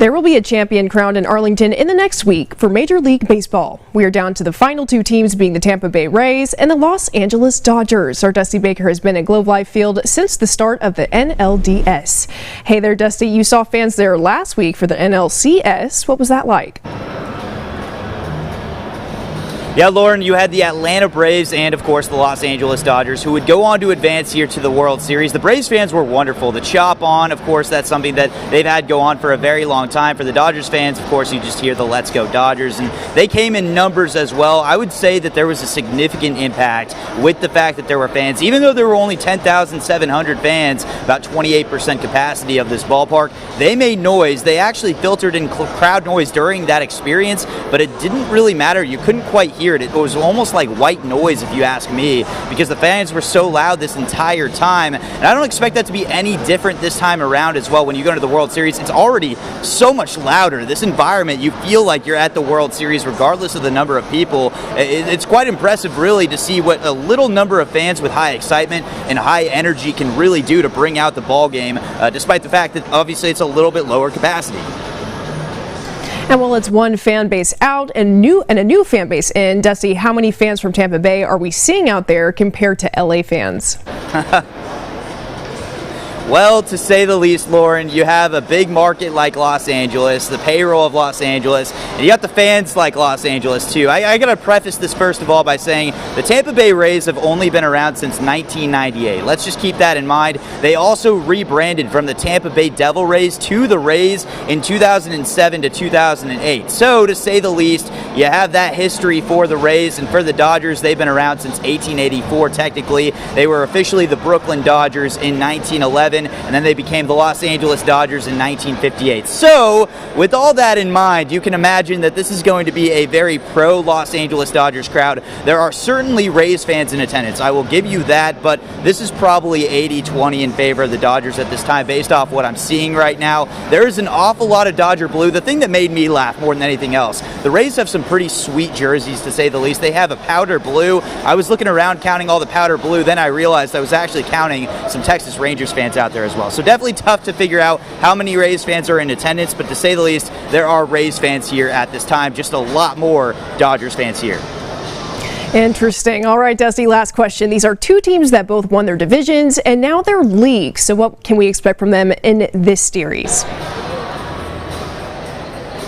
There will be a champion crowned in Arlington in the next week for Major League Baseball. We are down to the final two teams being the Tampa Bay Rays and the Los Angeles Dodgers. Our Dusty Baker has been at Globe Life Field since the start of the NLDS. Hey there, Dusty. You saw fans there last week for the NLCS. What was that like? Yeah, Lauren, you had the Atlanta Braves and, of course, the Los Angeles Dodgers, who would go on to advance here to the World Series. The Braves fans were wonderful. The chop on, of course, that's something that they've had go on for a very long time. For the Dodgers fans, of course, you just hear the Let's Go Dodgers, and they came in numbers as well. I would say that there was a significant impact with the fact that there were fans. Even though there were only 10,700 fans, about 28% capacity of this ballpark, they made noise. They actually filtered in crowd noise during that experience, but it didn't really matter. You couldn't quite hear it. It was almost like white noise, if you ask me, because the fans were so loud this entire time. And I don't expect that to be any different this time around as well. When you go to the World Series, it's already so much louder. This environment, you feel like you're at the World Series regardless of the number of people. It's quite impressive, really, to see what a little number of fans with high excitement and high energy can really do to bring out the ball game, despite the fact that obviously it's a little bit lower capacity. And while it's one fan base out and a new fan base in, Dusty, how many fans from Tampa Bay are we seeing out there compared to LA fans? Well, to say the least, Lauren, you have a big market like Los Angeles, the payroll of Los Angeles, and you got the fans like Los Angeles, too. I got to preface this, first of all, by saying the Tampa Bay Rays have only been around since 1998. Let's just keep that in mind. They also rebranded from the Tampa Bay Devil Rays to the Rays in 2007 to 2008. So, to say the least, you have that history for the Rays, and for the Dodgers, they've been around since 1884, technically. They were officially the Brooklyn Dodgers in 1911. And then they became the Los Angeles Dodgers in 1958. So, with all that in mind, you can imagine that this is going to be a very pro Los Angeles Dodgers crowd. There are certainly Rays fans in attendance, I will give you that, but this is probably 80-20 in favor of the Dodgers at this time based off what I'm seeing right now. There is an awful lot of Dodger blue. The thing that made me laugh more than anything else, the Rays have some pretty sweet jerseys, to say the least. They have a powder blue. I was looking around counting all the powder blue, then I realized I was actually counting some Texas Rangers fans out there as well. So definitely tough to figure out how many Rays fans are in attendance, but to say the least, there are Rays fans here at this time, just a lot more Dodgers fans here. Interesting. All right, Dusty, last question. These are two teams that both won their divisions and now they're leagues. So what can we expect from them in this series?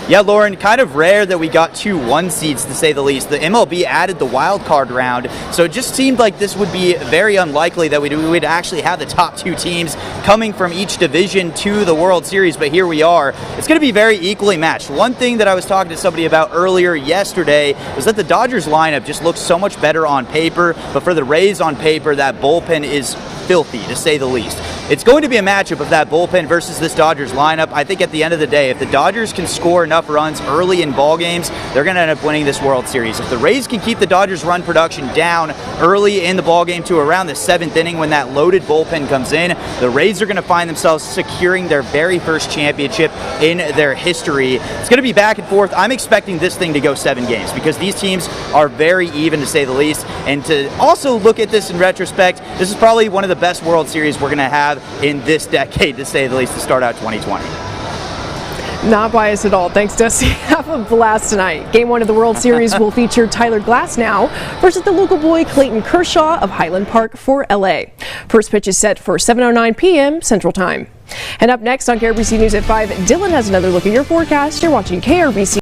Yeah, Lauren, kind of rare that we got 2 1 seeds, to say the least. The MLB added the wild card round, so it just seemed like this would be very unlikely that we would actually have the top 2 teams coming from each division to the World Series, but here we are. It's going to be very equally matched. One thing that I was talking to somebody about earlier yesterday was that the Dodgers lineup just looks so much better on paper, but for the Rays on paper, that bullpen is filthy, to say the least. It's going to be a matchup of that bullpen versus this Dodgers lineup. I think at the end of the day, if the Dodgers can score enough runs early in ball games, they're going to end up winning this World Series. If the Rays can keep the Dodgers run production down early in the ball game to around the 7th inning when that loaded bullpen comes in, the Rays are going to find themselves securing their very first championship in their history. It's going to be back and forth. I'm expecting this thing to go 7 games because these teams are very even, to say the least. And to also look at this in retrospect, this is probably one of the best World Series we're going to have in this decade, to say the least, to start out 2020. Not biased at all. Thanks, Dusty. Have a blast tonight. Game 1 of the World Series will feature Tyler Glasnow versus the local boy Clayton Kershaw of Highland Park for LA. First pitch is set for 7:09 p.m. Central Time. And up next on KRBC News at 5, Dylan has another look at your forecast. You're watching KRBC.